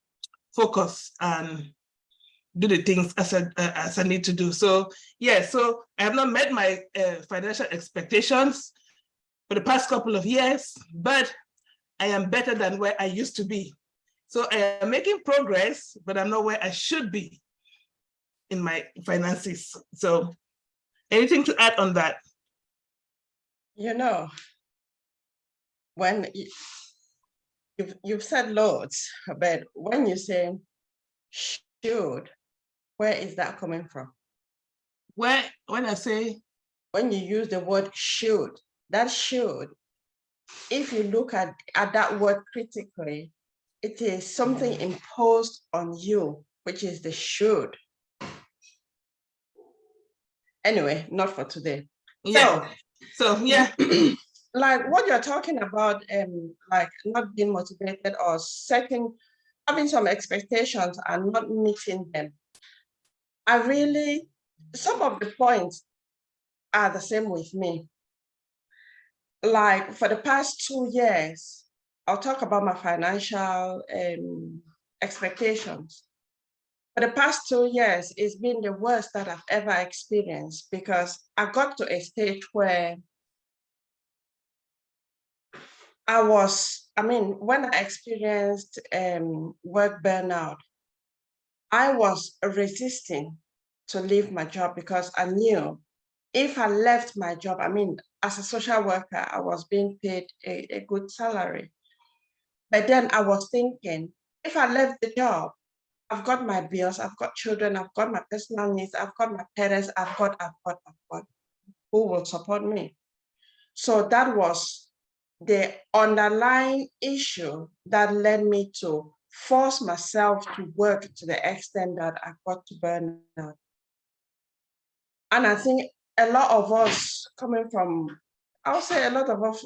Speaker 2: focus and do the things as I need to do. So yeah, so I have not met my financial expectations for the past couple of years, but I am better than where I used to be. So I am making progress, but I'm not where I should be in my finances. So anything to add on that?
Speaker 1: You know, when you've said loads, but when you say should, where is that coming from?
Speaker 2: When I say,
Speaker 1: when you use the word should, that should, if you look at that word critically, it is something imposed on you, which is the should. Anyway, not for today.
Speaker 2: yeah. So yeah.
Speaker 1: Like what you're talking about, like not being motivated or having some expectations and not meeting them. Some of the points are the same with me. Like for the past 2 years, I'll talk about my financial expectations. For the past 2 years, it's been the worst that I've ever experienced because I got to a stage where when I experienced work burnout, I was resisting to leave my job because I knew if I left my job, as a social worker, I was being paid a good salary. But then I was thinking, if I left the job, I've got my bills, I've got children, I've got my personal needs, I've got my parents, I've got. Who will support me? So that was the underlying issue that led me to force myself to work to the extent that I got to burn out. And I think a lot of us coming from, I would say a lot of us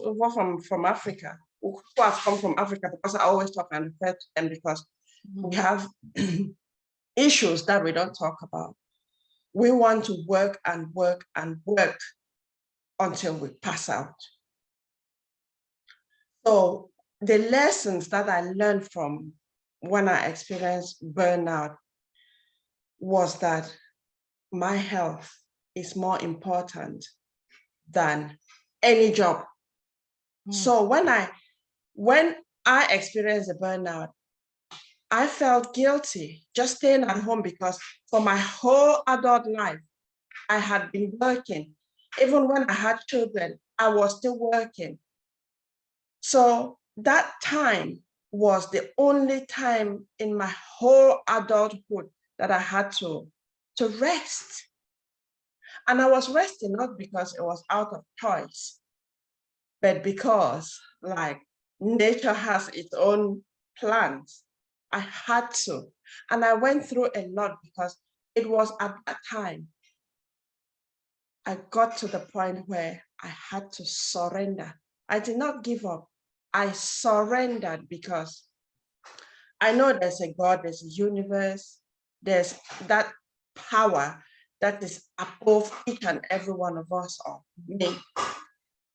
Speaker 1: from Africa, who have come from Africa, because I always talk and refer to them because we have issues that we don't talk about. We want to work and work and work until we pass out. So the lessons that I learned from when I experienced burnout was that my health is more important than any job. So when I experienced a burnout, I felt guilty just staying at home because for my whole adult life, I had been working. Even when I had children, I was still working. So that time was the only time in my whole adulthood that I had to rest. And I was resting not because it was out of choice, but because like nature has its own plans. I had to. And I went through a lot because it was at that time I got to the point where I had to surrender. I did not give up. I surrendered because I know there's a God, there's a universe, there's that power that is above each and every one of us or me.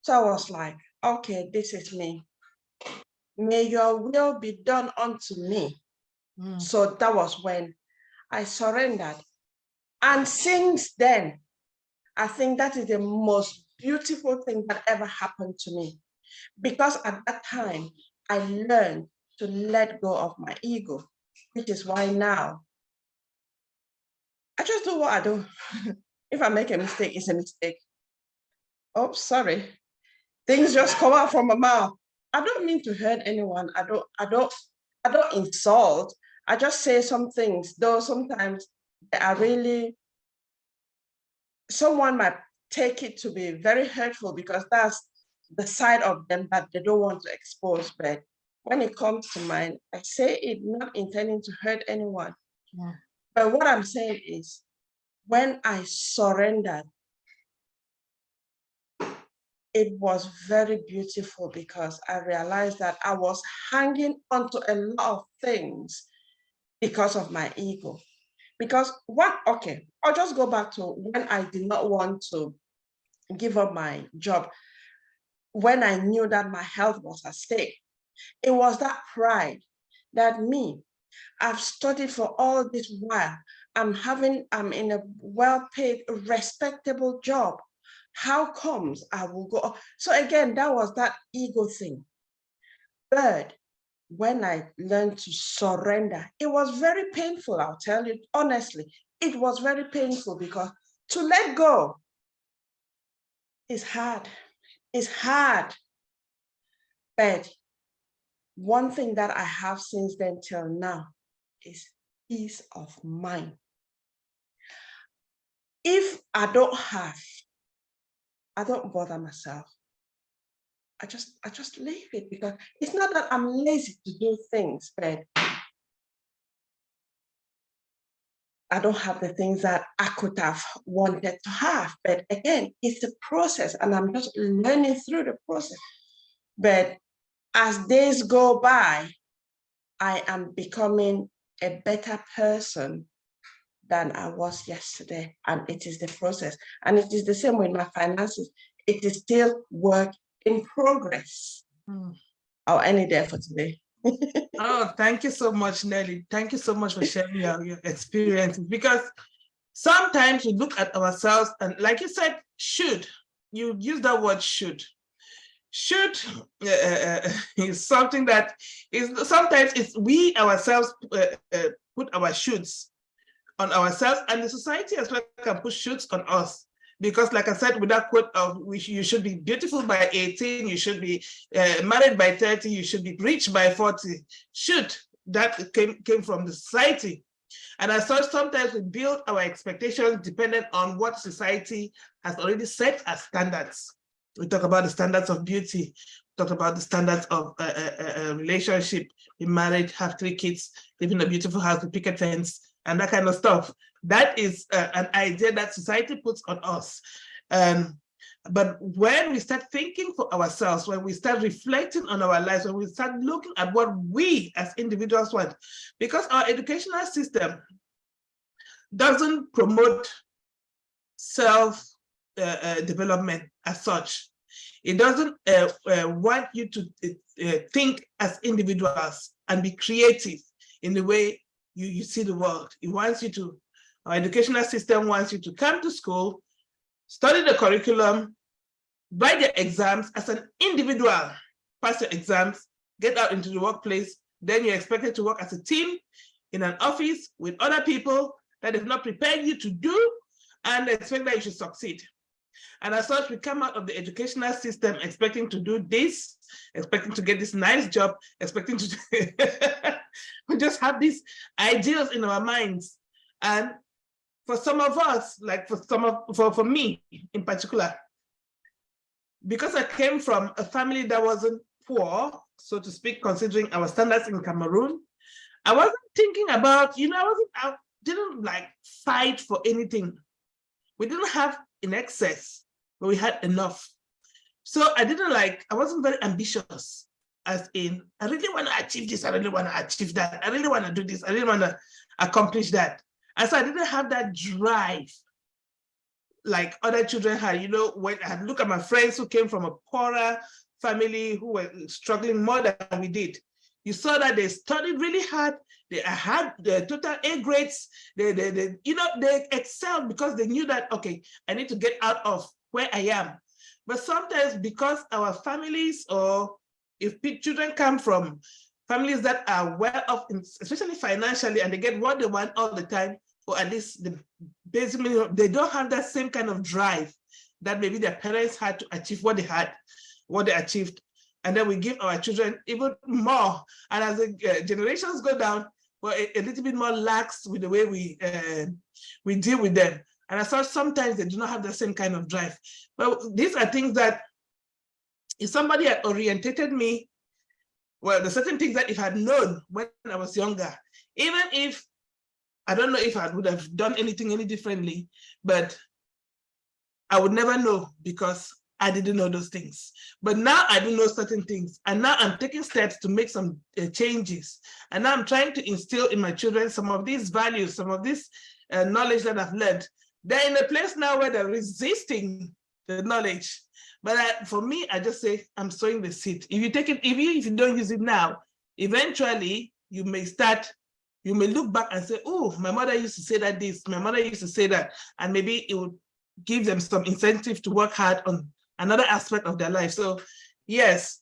Speaker 1: So I was like, okay, this is me. May your will be done unto me. So that was when I surrendered. And since then, I think that is the most beautiful thing that ever happened to me. Because at that time, I learned to let go of my ego, which is why now I just do what I do. If I make a mistake, it's a mistake. Oh, sorry. Things just come out from my mouth. I don't mean to hurt anyone. I don't insult. I just say some things, though sometimes they are really, someone might take it to be very hurtful because that's the side of them that they don't want to expose. But when it comes to mine, I say it not intending to hurt anyone. Yeah. But what I'm saying is, when I surrendered, it was very beautiful because I realized that I was hanging onto a lot of things because of my ego. Because I'll just go back to when I did not want to give up my job, when I knew that my health was at stake. It was that pride that I've studied for all this while. I'm in a well-paid, respectable job. How comes I will go? So again, that was that ego thing. Third, when I learned to surrender, it was very painful. I'll tell you honestly, it was very painful because to let go is hard. It's hard. But one thing that I have since then till now is peace of mind. If I don't bother myself. I just leave it, because it's not that I'm lazy to do things, but I don't have the things that I could have wanted to have. But again, it's a process, and I'm just learning through the process. But as days go by, I am becoming a better person than I was yesterday. And it is the process. And it is the same with my finances. It is still work in progress. I'll end it there for today.
Speaker 2: Oh, thank you so much, Nelly. Thank you so much for sharing your experiences, because sometimes we look at ourselves and, like you said, you use that word should is something that is sometimes it's we ourselves put our shoulds on ourselves, and the society as well can put shoulds on us. Because, like I said, with that quote of you should be beautiful by 18, you should be married by 30, you should be rich by 40. That came from the society. And I saw sometimes we build our expectations dependent on what society has already set as standards. We talk about the standards of beauty, talk about the standards of relationship, be married, have 3 kids, live in a beautiful house with picket fence, and that kind of stuff. That is an idea that society puts on us. But when we start thinking for ourselves, when we start reflecting on our lives, when we start looking at what we as individuals want, because our educational system doesn't promote self-development as such. It doesn't want you to think as individuals and be creative in the way you see the world. It wants you to, our educational system wants you to come to school, study the curriculum, write the exams as an individual, pass your exams, get out into the workplace, then you're expected to work as a team in an office with other people that have not prepared you to do, and expect that you should succeed. And as such, we come out of the educational system expecting to do this, expecting to get this nice job, expecting to we just have these ideals in our minds. And for some of us, like for me in particular, because I came from a family that wasn't poor, so to speak, considering our standards in Cameroon, I wasn't thinking about, I didn't like fight for anything. We didn't have in excess, but we had enough. So I wasn't very ambitious, as in, I really want to achieve this, I really want to achieve that, I really want to do this, I really want to accomplish that. And so I didn't have that drive like other children had. When I look at my friends who came from a poorer family, who were struggling more than we did, you saw that they studied really hard. They had the total A grades. They excelled because they knew that, okay, I need to get out of where I am. But sometimes because our families, or if children come from families that are well off, especially financially, and they get what they want all the time, or at least basically they don't have that same kind of drive that maybe their parents had to achieve what they achieved. And then we give our children even more. And as the generations go down, we're a little bit more lax with the way we deal with them. And I saw sometimes they do not have the same kind of drive. But these are things that if somebody had orientated me, well, there's certain things that if I had known when I was younger, even if, I don't know if I would have done anything any differently, but I would never know, because I didn't know those things. But now I do know certain things. And now I'm taking steps to make some changes. And now I'm trying to instill in my children some of these values, some of this knowledge that I've learned. They're in a place now where they're resisting the knowledge. But for me, I just say, I'm sowing the seed. If you take it, if you don't use it now, eventually you may look back and say, oh, my mother used to say that this, my mother used to say that, and maybe it would give them some incentive to work hard on another aspect of their life. So yes,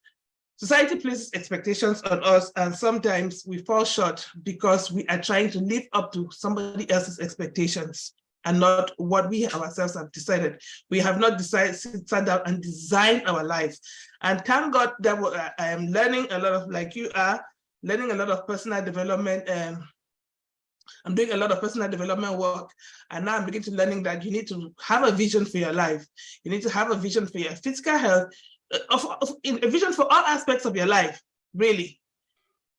Speaker 2: society places expectations on us, and sometimes we fall short because we are trying to live up to somebody else's expectations and not what we ourselves have decided. We have not decided, sat down and designed our life. And thank God that I am learning a lot of, like you are, learning a lot of personal development. I'm doing a lot of personal development work, and now I'm beginning to learning that you need to have a vision for your life. You need to have a vision for your physical health, a vision for all aspects of your life, really.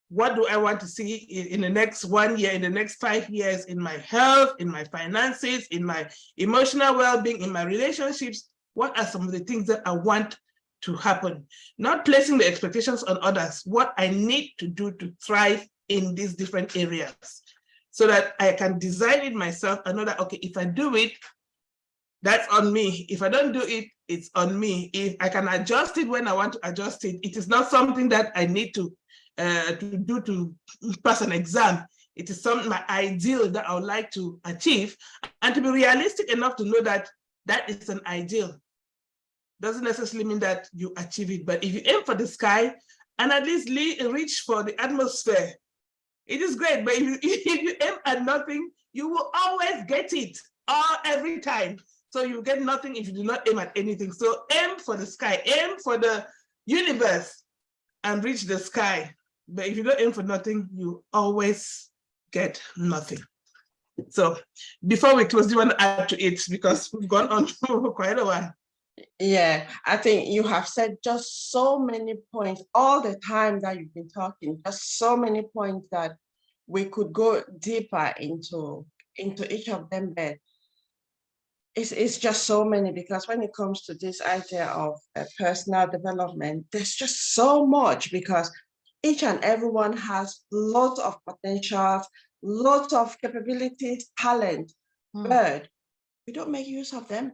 Speaker 2: What do I want to see in the next 1 year, in the next 5 years, in my health, in my finances, in my emotional well-being, in my relationships? What are some of the things that I want to happen? Not placing the expectations on others, what I need to do to thrive in these different areas, so that I can design it myself and know that, okay, if I do it, that's on me. If I don't do it, it's on me. If I can adjust it when I want to adjust it, it is not something that I need to do to pass an exam. It is my ideal that I would like to achieve, and to be realistic enough to know that that is an ideal. Doesn't necessarily mean that you achieve it, but if you aim for the sky and at least reach for the atmosphere, it is great. But if you aim at nothing, you will always get it every time. So you get nothing if you do not aim at anything. So aim for the sky, aim for the universe and reach the sky. But if you don't aim for nothing, you always get nothing. So before we close, do you want to add to it? Because we've gone on for quite a while.
Speaker 1: Yeah, I think you have said just so many points all the time that you've been talking, just so many points that we could go deeper into each of them, but it's just so many, because when it comes to this idea of personal development, there's just so much, because each and everyone has lots of potentials, lots of capabilities, talent, but we don't make use of them.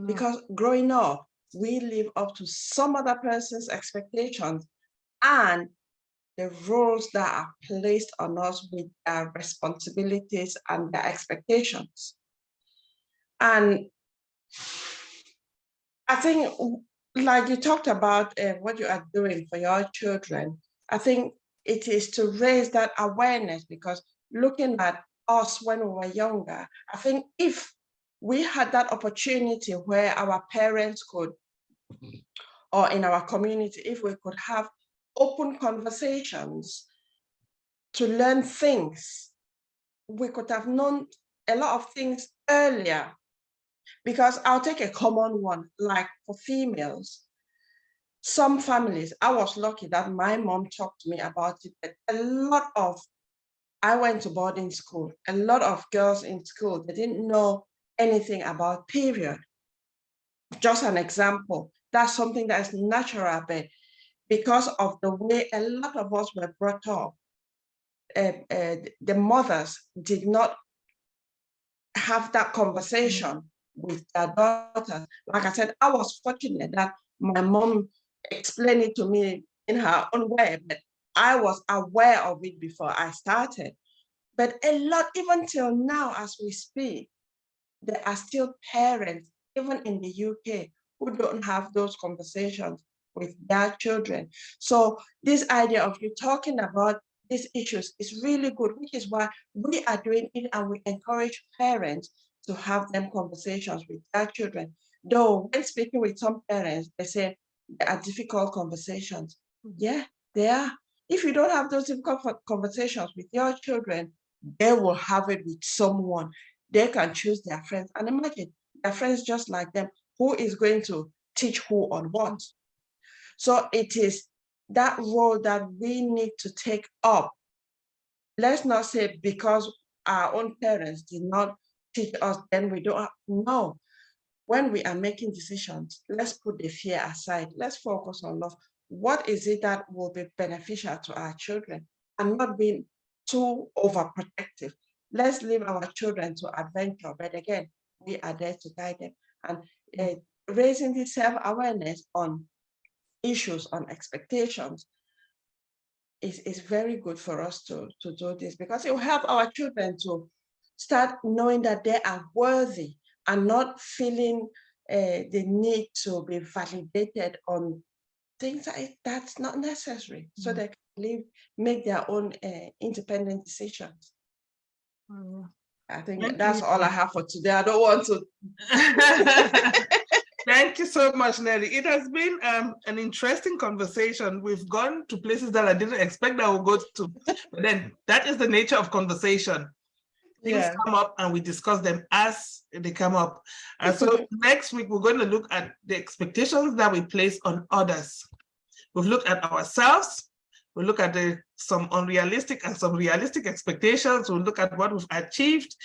Speaker 1: Because growing up, we live up to some other person's expectations and the roles that are placed on us with their responsibilities and their expectations. And I think, like you talked about what you are doing for your children, I think it is to raise that awareness, because looking at us when we were younger, I think if we had that opportunity where our parents could, or in our community, if we could have open conversations to learn things, we could have known a lot of things earlier. Because I'll take a common one, like for females, some families, I was lucky that my mom talked to me about it, but I went to boarding school, a lot of girls in school, they didn't know anything about period. Just an example, that's something that is natural, but because of the way a lot of us were brought up, the mothers did not have that conversation with their daughters. Like I said, I was fortunate that my mom explained it to me in her own way, but I was aware of it before I started. But a lot, even till now, as we speak, there are still parents, even in the UK, who don't have those conversations with their children. So this idea of you talking about these issues is really good, which is why we are doing it, and we encourage parents to have them conversations with their children. Though when speaking with some parents, they say there are difficult conversations. Yeah, they are. If you don't have those difficult conversations with your children, they will have it with someone. They can choose their friends. And imagine their friends just like them, who is going to teach who on what? So it is that role that we need to take up. Let's not say because our own parents did not teach us, then we don't have, no. when we are making decisions, let's put the fear aside. Let's focus on love. What is it that will be beneficial to our children, and not being too overprotective? Let's leave our children to adventure, but again, we are there to guide them. And raising the self-awareness on issues, on expectations, is very good for us to do this, because it will help our children to start knowing that they are worthy and not feeling the need to be validated on things that's not necessary, so they can make their own independent decisions. I think that's all I have for today. I don't want to.
Speaker 2: Thank you so much, Nelly. It has been an interesting conversation. We've gone to places that I didn't expect that we'll go to. But then that is the nature of conversation. Things come up and we discuss them as they come up. And so next week, we're going to look at the expectations that we place on others. We've looked at ourselves. We'll look at some unrealistic and some realistic expectations. We'll look at what we've achieved.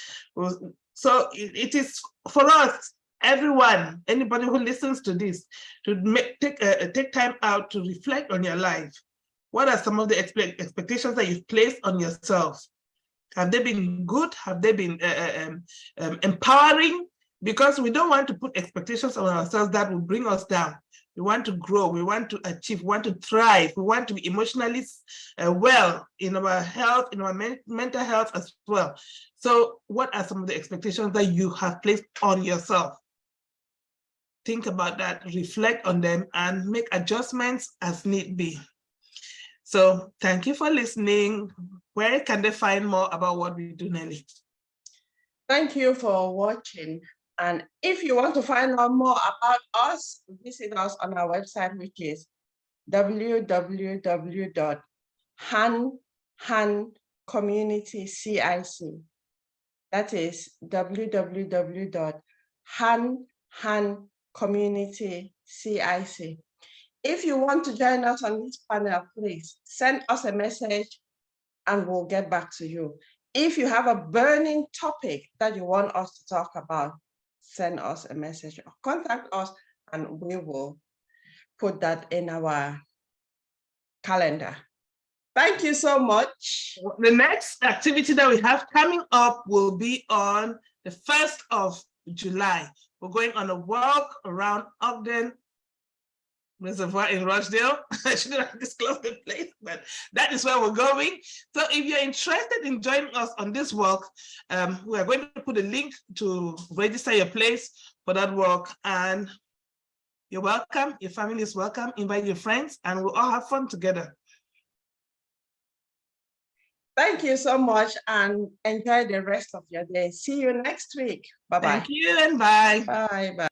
Speaker 2: So it is for us, everyone, anybody who listens to this, to take time out to reflect on your life. What are some of the expectations that you've placed on yourself? Have they been good? Have they been empowering? Because we don't want to put expectations on ourselves that will bring us down. We want to grow, we want to achieve, we want to thrive, we want to be emotionally well in our health, in our mental health as well. So what are some of the expectations that you have placed on yourself? Think about that, reflect on them, and make adjustments as need be. So thank you for listening. Where can they find more about what we do, Nelly?
Speaker 1: Thank you for watching. And if you want to find out more about us, visit us on our website, which is www.hanhancommunitycic. That is www.hanhancommunitycic. If you want to join us on this panel, please send us a message and we'll get back to you. If you have a burning topic that you want us to talk about, send us a message or contact us and we will put that in our calendar. Thank you so much.
Speaker 2: The next activity that we have coming up will be on the 1st of July. We're going on a walk around Ogden Reservoir in Rochdale. I shouldn't have disclosed the place, but that is where we're going. So if you're interested in joining us on this walk, we are going to put a link to register your place for that walk. And you're welcome, your family is welcome, invite your friends, and we'll all have fun together.
Speaker 1: Thank you so much and enjoy the rest of your day. See you next week. Bye-bye.
Speaker 2: Thank you and bye.
Speaker 1: Bye. Bye.